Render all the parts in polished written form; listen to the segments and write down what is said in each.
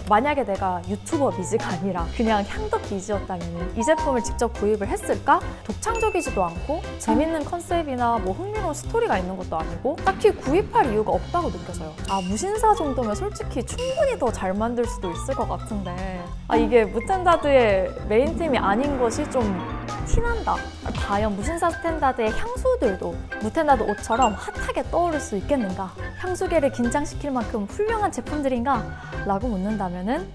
만약에 내가 유튜버 미지가 아니라 그냥 향덕 미지였다면 이 제품을 직접 구입을 했을까? 독창적이지도 않고 재밌는 컨셉이나 뭐 흥미로운 스토리가 있는 것도 아니고 딱히 구입할 이유가 없다고 느껴져요. 아, 무신사 정도면 솔직히 충분히 더 잘 만들 수도 있을 것 같은데 이게 무텐다드의 메인템이 아닌 것이 좀 티난다. 과연 무신사 스탠다드의 향수들도 무텐다드 옷처럼 핫하게 떠오를 수 있겠는가? 향수계를 긴장시킬 만큼 훌륭한 제품들인가? 라고 묻는다면은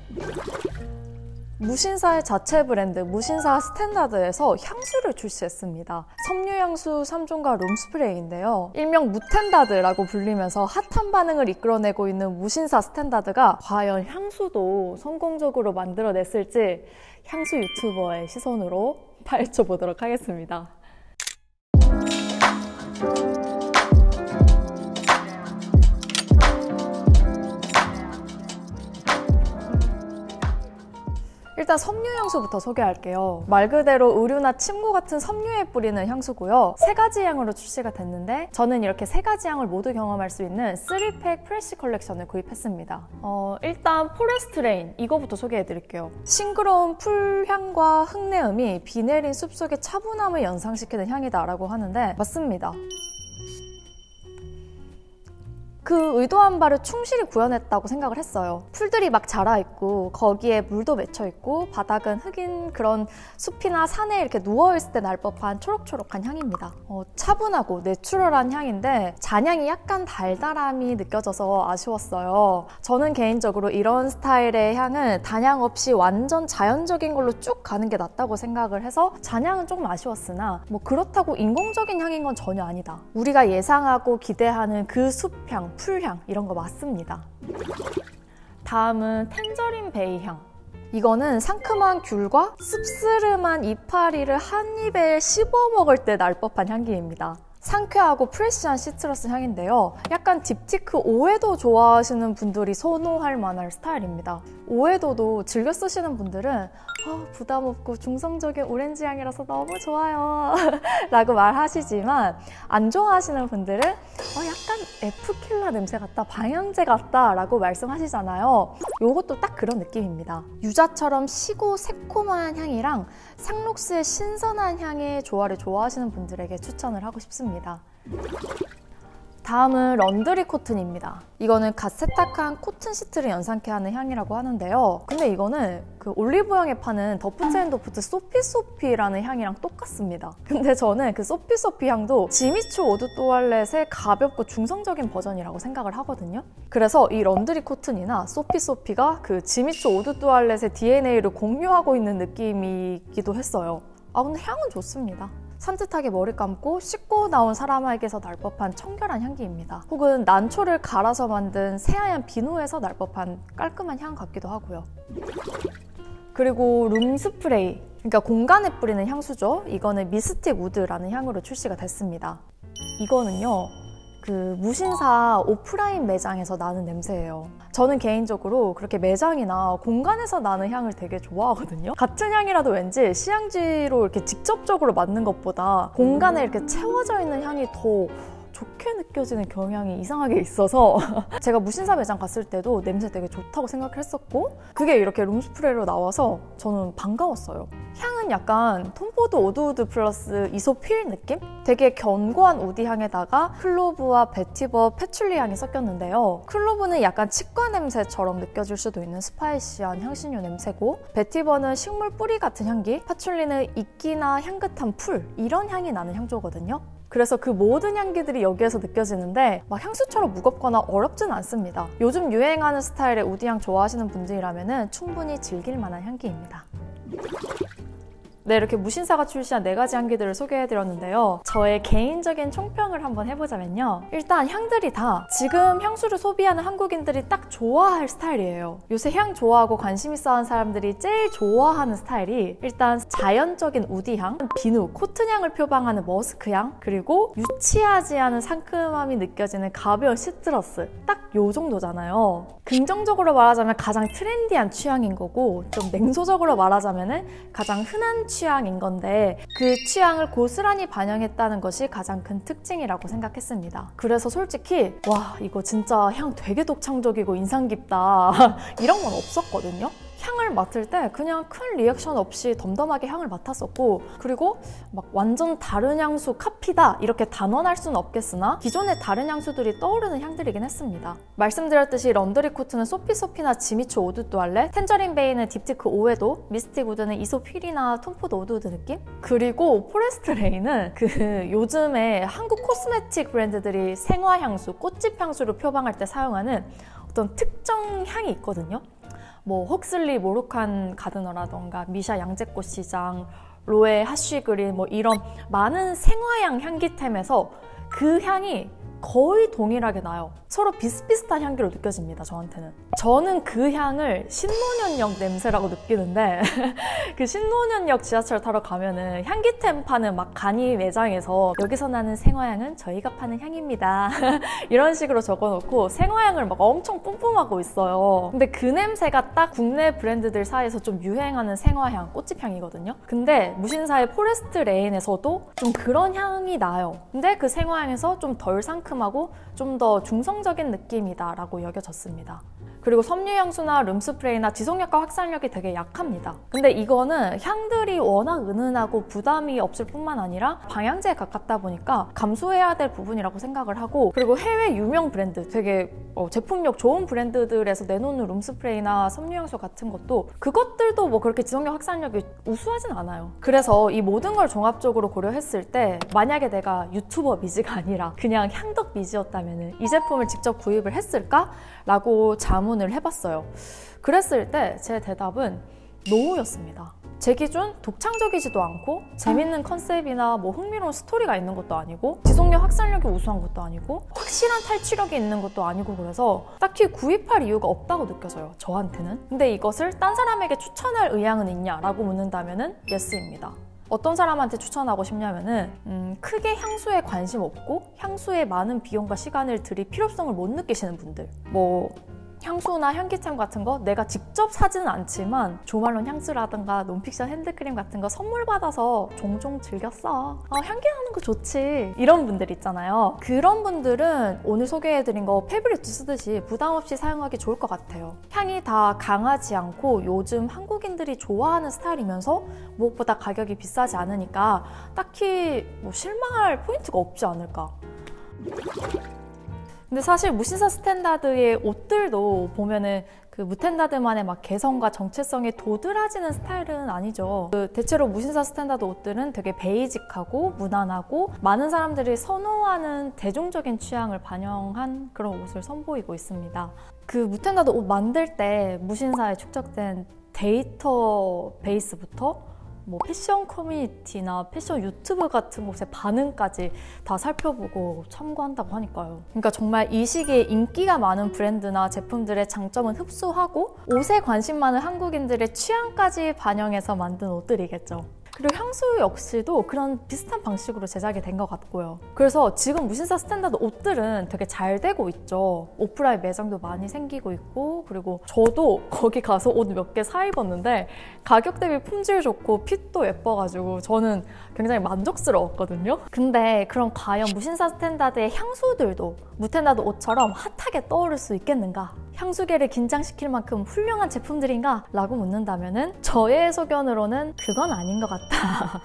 무신사의 자체 브랜드 무신사 스탠다드에서 향수를 출시했습니다. 섬유향수 3종과 룸스프레이인데요. 일명 무텐다드라고 불리면서 핫한 반응을 이끌어내고 있는 무신사 스탠다드가 과연 향수도 성공적으로 만들어냈을지 향수 유튜버의 시선으로 파헤쳐보도록 하겠습니다. 일단 섬유향수부터 소개할게요. 말 그대로 의류나 침구 같은 섬유에 뿌리는 향수고요. 3가지 향으로 출시가 됐는데 저는 이렇게 3가지 향을 모두 경험할 수 있는 3팩 프레쉬 컬렉션을 구입했습니다. 일단 포레스트 레인 이거부터 소개해드릴게요. 싱그러운 풀향과 흙내음이 비 내린 숲속의 차분함을 연상시키는 향이다 라고 하는데 맞습니다. 그 의도한 바를 충실히 구현했다고 생각을 했어요. 풀들이 막 자라있고 거기에 물도 맺혀있고 바닥은 흙인 그런 숲이나 산에 이렇게 누워있을 때 날 법한 초록초록한 향입니다. 차분하고 내추럴한 향인데 잔향이 약간 달달함이 느껴져서 아쉬웠어요. 저는 개인적으로 이런 스타일의 향은 단향 없이 완전 자연적인 걸로 쭉 가는 게 낫다고 생각을 해서 잔향은 조금 아쉬웠으나 뭐 그렇다고 인공적인 향인 건 전혀 아니다. 우리가 예상하고 기대하는 그 숲향, 풀향 이런 거 맞습니다. 다음은 텐저린 베이 향. 이거는 상큼한 귤과 씁쓸한 이파리를 한 입에 씹어 먹을 때 날 법한 향기입니다. 상쾌하고 프레쉬한 시트러스 향인데요. 약간 딥티크 오에도 좋아하시는 분들이 선호할 만한 스타일입니다. 오에도도 즐겨 쓰시는 분들은 부담 없고 중성적인 오렌지 향이라서 너무 좋아요 라고 말하시지만 안 좋아하시는 분들은 약간 에프킬라 냄새 같다, 방향제 같다 라고 말씀하시잖아요. 요것도 딱 그런 느낌입니다. 유자처럼 시고 새콤한 향이랑 상록스의 신선한 향의 조화를 좋아하시는 분들에게 추천을 하고 싶습니다. 다음은 런드리 코튼입니다. 이거는 갓 세탁한 코튼 시트를 연상케 하는 향이라고 하는데요. 근데 이거는 그 올리브영에 파는 더프트앤더프트 소피소피라는 향이랑 똑같습니다. 근데 저는 그 소피소피 향도 지미추 오드 또알렛의 가볍고 중성적인 버전이라고 생각을 하거든요. 그래서 이 런드리 코튼이나 소피소피가 그 지미추 오드 또알렛의 DNA를 공유하고 있는 느낌이기도 했어요. 근데 향은 좋습니다. 산뜻하게 머리 감고 씻고 나온 사람에게서 날 법한 청결한 향기입니다. 혹은 난초를 갈아서 만든 새하얀 비누에서 날 법한 깔끔한 향 같기도 하고요. 그리고 룸스프레이, 그러니까 공간에 뿌리는 향수죠. 이거는 미스틱 우드라는 향으로 출시가 됐습니다. 이거는요, 그 무신사 오프라인 매장에서 나는 냄새예요. 저는 개인적으로 그렇게 매장이나 공간에서 나는 향을 되게 좋아하거든요. 같은 향이라도 왠지 시향지로 이렇게 직접적으로 맡는 것보다 공간에 이렇게 채워져 있는 향이 더 좋게 느껴지는 경향이 이상하게 있어서 제가 무신사 매장 갔을 때도 냄새 되게 좋다고 생각했었고 그게 이렇게 룸스프레이로 나와서 저는 반가웠어요. 향은 약간 톰포드 오드우드 플러스 이소필 느낌? 되게 견고한 우디 향에다가 클로브와 베티버, 패출리 향이 섞였는데요. 클로브는 약간 치과 냄새처럼 느껴질 수도 있는 스파이시한 향신료 냄새고 베티버는 식물 뿌리 같은 향기, 파출리는 이끼나 향긋한 풀 이런 향이 나는 향조거든요. 그래서 그 모든 향기들이 여기에서 느껴지는데 막 향수처럼 무겁거나 어렵진 않습니다. 요즘 유행하는 스타일의 우디향 좋아하시는 분들이라면 충분히 즐길 만한 향기입니다. 네, 이렇게 무신사가 출시한 4가지 향기들을 소개해드렸는데요. 저의 개인적인 총평을 한번 해보자면요. 일단 향들이 다 지금 향수를 소비하는 한국인들이 딱 좋아할 스타일이에요. 요새 향 좋아하고 관심 있어 하는 사람들이 제일 좋아하는 스타일이 일단 자연적인 우디향, 비누, 코튼향을 표방하는 머스크향, 그리고 유치하지 않은 상큼함이 느껴지는 가벼운 시트러스. 딱 요 정도잖아요. 긍정적으로 말하자면 가장 트렌디한 취향인 거고 좀 냉소적으로 말하자면 가장 흔한 취향인 건데 그 취향을 고스란히 반영했다는 것이 가장 큰 특징이라고 생각했습니다. 그래서 솔직히 와 이거 진짜 향 되게 독창적이고 인상 깊다 이런 건 없었거든요. 향을 맡을 때 그냥 큰 리액션 없이 덤덤하게 향을 맡았었고, 그리고 막 완전 다른 향수 카피다 이렇게 단언할 수는 없겠으나 기존의 다른 향수들이 떠오르는 향들이긴 했습니다. 말씀드렸듯이 런드리 코트는 소피소피나 지미추 오드 또알레, 텐저린 베이는 딥티크 오에도, 미스틱 우드는 이솝 휠이나 톰포드 오드우드 느낌? 그리고 포레스트 레이는 그 요즘에 한국 코스메틱 브랜드들이 생화향수, 꽃집 향수로 표방할 때 사용하는 어떤 특정 향이 있거든요. 뭐 헉슬리 모로칸 가드너라던가 미샤 양재꽃 시장, 로에 하쉬그린 뭐 이런 많은 생화향 향기템에서 그 향이 거의 동일하게 나요. 서로 비슷비슷한 향기로 느껴집니다, 저한테는. 저는 그 향을 신논현역 냄새라고 느끼는데 그 신논현역 지하철 타러 가면은 향기템 파는 막 간이 매장에서 여기서 나는 생화향은 저희가 파는 향입니다 이런 식으로 적어놓고 생화향을 막 엄청 뿜뿜하고 있어요. 근데 그 냄새가 딱 국내 브랜드들 사이에서 좀 유행하는 생화향, 꽃집향이거든요. 근데 무신사의 포레스트 레인에서도 좀 그런 향이 나요. 근데 그 생화향에서 좀 덜 상큼하고 좀 더 중성적인 느낌이다 라고 여겨졌습니다. 그리고 섬유향수나 룸스프레이나 지속력과 확산력이 되게 약합니다. 근데 이거는 향들이 워낙 은은하고 부담이 없을 뿐만 아니라 방향제에 가깝다 보니까 감수해야 될 부분이라고 생각을 하고, 그리고 해외 유명 브랜드, 되게 제품력 좋은 브랜드들에서 내놓는 룸스프레이나 섬유향수 같은 것도 그것들도 뭐 그렇게 지속력 확산력이 우수하진 않아요. 그래서 이 모든 걸 종합적으로 고려했을 때 만약에 내가 유튜버 미지가 아니라 그냥 향덕 미지였다면 이 제품을 직접 구입을 했을까? 라고 자문을 해봤어요. 그랬을 때 제 대답은 노우였습니다. 제 기준 독창적이지도 않고 재밌는 컨셉이나 뭐 흥미로운 스토리가 있는 것도 아니고 지속력 확산력이 우수한 것도 아니고 확실한 탈취력이 있는 것도 아니고, 그래서 딱히 구입할 이유가 없다고 느껴져요, 저한테는. 근데 이것을 딴 사람에게 추천할 의향은 있냐라고 묻는다면은 예스입니다. 어떤 사람한테 추천하고 싶냐면은 크게 향수에 관심 없고 향수에 많은 비용과 시간을 들일 필요성을 못 느끼시는 분들, 뭐 향수나 향기템 같은 거 내가 직접 사지는 않지만 조말론 향수라든가 논픽션 핸드크림 같은 거 선물 받아서 종종 즐겼어, 향기 나는 거 좋지, 이런 분들 있잖아요. 그런 분들은 오늘 소개해드린 거 패브릭 쓰듯이 부담 없이 사용하기 좋을 것 같아요. 향이 다 강하지 않고 요즘 한국인들이 좋아하는 스타일이면서 무엇보다 가격이 비싸지 않으니까 딱히 뭐 실망할 포인트가 없지 않을까. 근데 사실 무신사 스탠다드의 옷들도 보면은 그 무텐다드만의 막 개성과 정체성이 도드라지는 스타일은 아니죠. 대체로 무신사 스탠다드 옷들은 되게 베이직하고 무난하고 많은 사람들이 선호하는 대중적인 취향을 반영한 그런 옷을 선보이고 있습니다. 그 무텐다드 옷 만들 때 무신사에 축적된 데이터 베이스부터 뭐 패션 커뮤니티나 패션 유튜브 같은 곳의 반응까지 다 살펴보고 참고한다고 하니까요. 그러니까 정말 이 시기에 인기가 많은 브랜드나 제품들의 장점은 흡수하고 옷에 관심 많은 한국인들의 취향까지 반영해서 만든 옷들이겠죠. 그리고 향수 역시도 그런 비슷한 방식으로 제작이 된 것 같고요. 그래서 지금 무신사 스탠다드 옷들은 되게 잘 되고 있죠. 오프라인 매장도 많이 생기고 있고, 그리고 저도 거기 가서 옷 몇 개 사 입었는데 가격 대비 품질 좋고 핏도 예뻐가지고 저는 굉장히 만족스러웠거든요. 근데 그럼 과연 무신사 스탠다드의 향수들도 무텐다드 옷처럼 핫하게 떠오를 수 있겠는가? 향수계를 긴장시킬 만큼 훌륭한 제품들인가? 라고 묻는다면은 저의 소견으로는 그건 아닌 것 같다.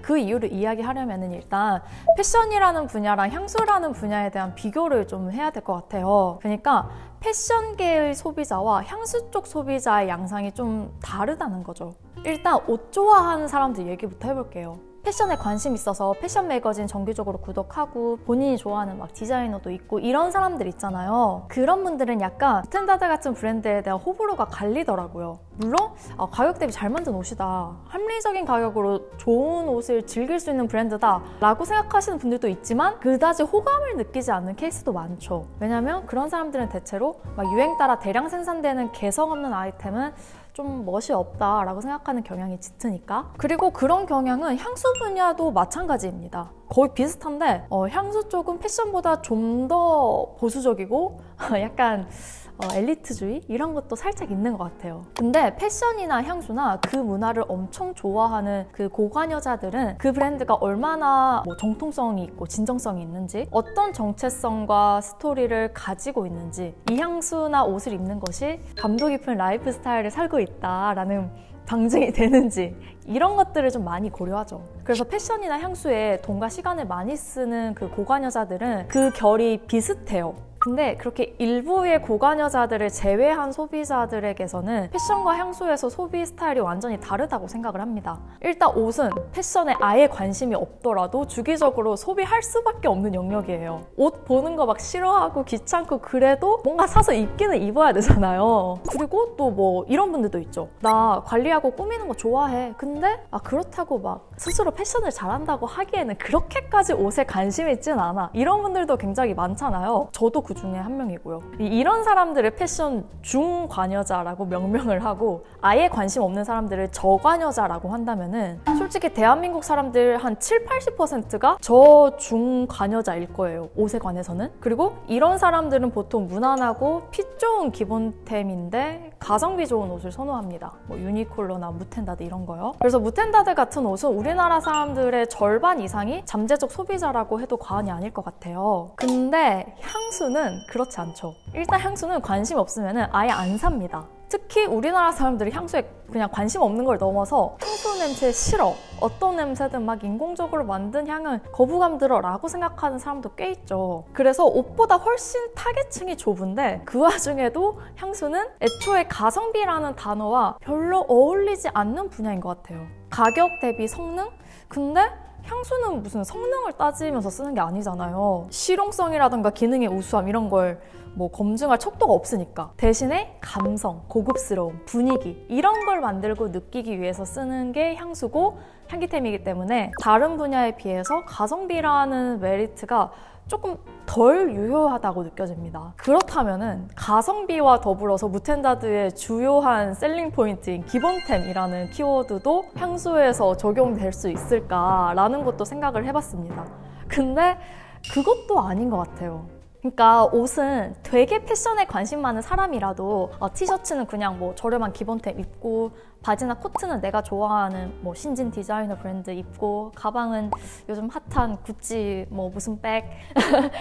그 이유를 이야기하려면은 일단 패션이라는 분야랑 향수라는 분야에 대한 비교를 좀 해야 될 것 같아요. 그러니까 패션계의 소비자와 향수 쪽 소비자의 양상이 좀 다르다는 거죠. 일단 옷 좋아하는 사람들 얘기부터 해볼게요. 패션에 관심 있어서 패션 매거진 정기적으로 구독하고 본인이 좋아하는 막 디자이너도 있고 이런 사람들 있잖아요. 그런 분들은 약간 스탠다드 같은 브랜드에 대한 호불호가 갈리더라고요. 물론 가격 대비 잘 만든 옷이다, 합리적인 가격으로 좋은 옷을 즐길 수 있는 브랜드다 라고 생각하시는 분들도 있지만 그다지 호감을 느끼지 않는 케이스도 많죠. 왜냐면 그런 사람들은 대체로 막 유행 따라 대량 생산되는 개성 없는 아이템은 좀 멋이 없다라고 생각하는 경향이 짙으니까. 그리고 그런 경향은 향수 분야도 마찬가지입니다. 거의 비슷한데 향수 쪽은 패션보다 좀 더 보수적이고 약간 엘리트주의? 이런 것도 살짝 있는 것 같아요. 근데 패션이나 향수나 그 문화를 엄청 좋아하는 그 고관 여자들은 그 브랜드가 얼마나 정통성이 있고 진정성이 있는지, 어떤 정체성과 스토리를 가지고 있는지, 이 향수나 옷을 입는 것이 감도 깊은 라이프 스타일을 살고 있다라는 방증이 되는지, 이런 것들을 좀 많이 고려하죠. 그래서 패션이나 향수에 돈과 시간을 많이 쓰는 그 고관 여자들은 그 결이 비슷해요. 근데 그렇게 일부의 고관 여자들을 제외한 소비자들에게서는 패션과 향수에서 소비 스타일이 완전히 다르다고 생각을 합니다. 일단 옷은 패션에 아예 관심이 없더라도 주기적으로 소비할 수밖에 없는 영역이에요. 옷 보는 거 막 싫어하고 귀찮고 그래도 뭔가 사서 입기는 입어야 되잖아요. 그리고 또 뭐 이런 분들도 있죠. 나 관리하고 꾸미는 거 좋아해. 근데 그렇다고 막 스스로 패션을 잘한다고 하기에는 그렇게까지 옷에 관심이 있진 않아. 이런 분들도 굉장히 많잖아요. 저도 그 중에 한 명이고요. 이런 사람들을 패션 중관여자라고 명명을 하고, 아예 관심 없는 사람들을 저관여자라고 한다면은 솔직히 대한민국 사람들 한 70~80%가 저중관여자일 거예요. 옷에 관해서는. 그리고 이런 사람들은 보통 무난하고 핏 좋은 기본템인데 가성비 좋은 옷을 선호합니다. 뭐 유니클로나 무텐다드 이런 거요. 그래서 무텐다드 같은 옷은 우리나라 사람들의 절반 이상이 잠재적 소비자라고 해도 과언이 아닐 것 같아요. 근데 향수는 그렇지 않죠. 일단 향수는 관심 없으면 아예 안 삽니다. 특히 우리나라 사람들이 향수에 그냥 관심 없는 걸 넘어서 향수 냄새 싫어, 어떤 냄새든 막 인공적으로 만든 향은 거부감 들어 라고 생각하는 사람도 꽤 있죠. 그래서 옷보다 훨씬 타겟층이 좁은데 그 와중에도 향수는 애초에 가성비라는 단어와 별로 어울리지 않는 분야인 것 같아요. 가격 대비 성능? 근데 향수는 무슨 성능을 따지면서 쓰는 게 아니잖아요. 실용성이라든가 기능의 우수함 이런 걸 검증할 척도가 없으니까. 대신에 감성, 고급스러움, 분위기 이런 걸 만들고 느끼기 위해서 쓰는 게 향수고 향기템이기 때문에 다른 분야에 비해서 가성비라는 메리트가 조금 덜 유효하다고 느껴집니다. 그렇다면은 가성비와 더불어서 무텐다드의 주요한 셀링 포인트인 기본템이라는 키워드도 향수에서 적용될 수 있을까라는 것도 생각을 해봤습니다. 근데 그것도 아닌 것 같아요. 그러니까 옷은 되게 패션에 관심 많은 사람이라도 티셔츠는 그냥 저렴한 기본템 입고, 바지나 코트는 내가 좋아하는 신진 디자이너 브랜드 입고, 가방은 요즘 핫한 구찌 무슨 백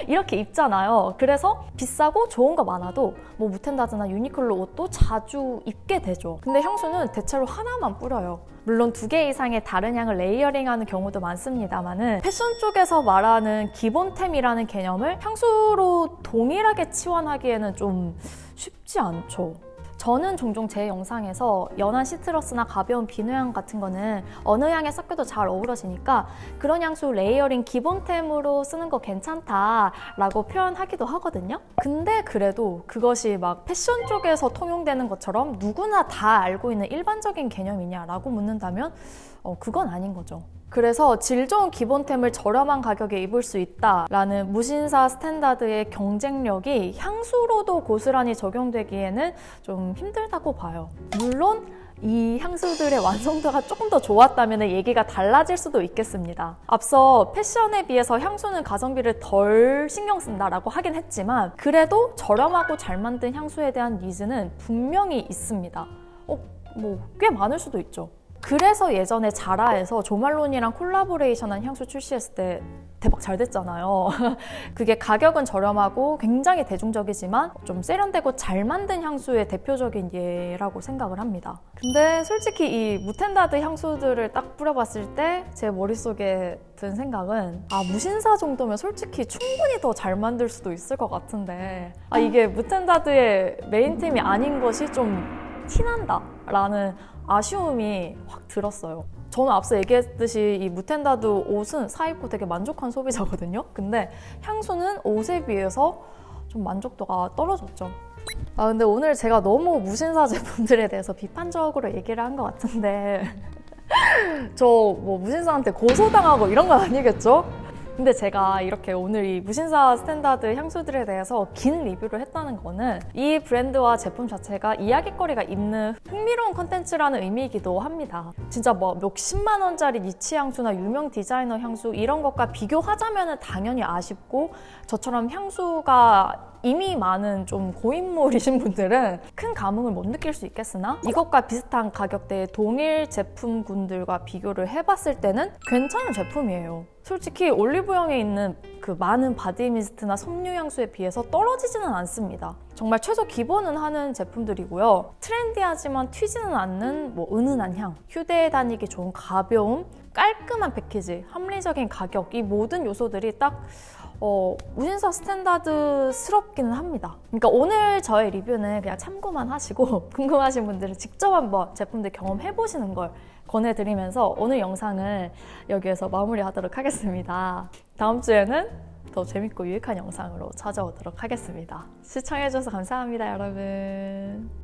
이렇게 입잖아요. 그래서 비싸고 좋은 거 많아도 무텐다드나 유니클로 옷도 자주 입게 되죠. 근데 향수는 대체로 하나만 뿌려요. 물론 2개 이상의 다른 향을 레이어링하는 경우도 많습니다만은 패션 쪽에서 말하는 기본템이라는 개념을 향수로 동일하게 치환하기에는 좀 쉽지 않죠. 저는 종종 제 영상에서 연한 시트러스나 가벼운 비누향 같은 거는 어느 향에 섞여도 잘 어우러지니까 그런 향수 레이어링 기본템으로 쓰는 거 괜찮다라고 표현하기도 하거든요. 근데 그래도 그것이 막 패션 쪽에서 통용되는 것처럼 누구나 다 알고 있는 일반적인 개념이냐라고 묻는다면 그건 아닌 거죠. 그래서 질 좋은 기본템을 저렴한 가격에 입을 수 있다라는 무신사 스탠다드의 경쟁력이 향수로도 고스란히 적용되기에는 좀 힘들다고 봐요. 물론 이 향수들의 완성도가 조금 더 좋았다면 얘기가 달라질 수도 있겠습니다. 앞서 패션에 비해서 향수는 가성비를 덜 신경 쓴다라고 하긴 했지만 그래도 저렴하고 잘 만든 향수에 대한 니즈는 분명히 있습니다. 꽤 많을 수도 있죠. 그래서 예전에 자라에서 조말론이랑 콜라보레이션한 향수 출시했을 때 대박 잘 됐잖아요. 그게 가격은 저렴하고 굉장히 대중적이지만 좀 세련되고 잘 만든 향수의 대표적인 예라고 생각을 합니다. 근데 솔직히 이 무텐다드 향수들을 딱 뿌려봤을 때 제 머릿속에 든 생각은 무신사 정도면 솔직히 충분히 더 잘 만들 수도 있을 것 같은데 이게 무텐다드의 메인템이 아닌 것이 좀 티난다 라는 아쉬움이 확 들었어요. 저는 앞서 얘기했듯이 이 무텐다드 옷은 사입고 되게 만족한 소비자거든요. 근데 향수는 옷에 비해서 좀 만족도가 떨어졌죠. 근데 오늘 제가 너무 무신사 제품들에 대해서 비판적으로 얘기를 한 것 같은데 저 무신사한테 고소당하고 이런 건 아니겠죠? 근데 제가 이렇게 오늘 이 무신사 스탠다드 향수들에 대해서 긴 리뷰를 했다는 거는 이 브랜드와 제품 자체가 이야깃거리가 있는 흥미로운 컨텐츠라는 의미이기도 합니다. 진짜 뭐 몇십만 원짜리 니치 향수나 유명 디자이너 향수 이런 것과 비교하자면 당연히 아쉽고, 저처럼 향수가 이미 많은 좀 고인물이신 분들은 큰 감흥을 못 느낄 수 있겠으나, 이것과 비슷한 가격대의 동일 제품군들과 비교를 해봤을 때는 괜찮은 제품이에요. 솔직히 올리브영에 있는 그 많은 바디 미스트나 섬유 향수에 비해서 떨어지지는 않습니다. 정말 최소 기본은 하는 제품들이고요. 트렌디하지만 튀지는 않는 뭐 은은한 향, 휴대에 다니기 좋은 가벼움, 깔끔한 패키지, 합리적인 가격, 이 모든 요소들이 딱 무신사 스탠다드스럽기는 합니다. 그러니까 오늘 저의 리뷰는 그냥 참고만 하시고 궁금하신 분들은 직접 한번 제품들 경험해보시는 걸 권해드리면서 오늘 영상을 여기에서 마무리하도록 하겠습니다. 다음 주에는 더 재밌고 유익한 영상으로 찾아오도록 하겠습니다. 시청해주셔서 감사합니다, 여러분.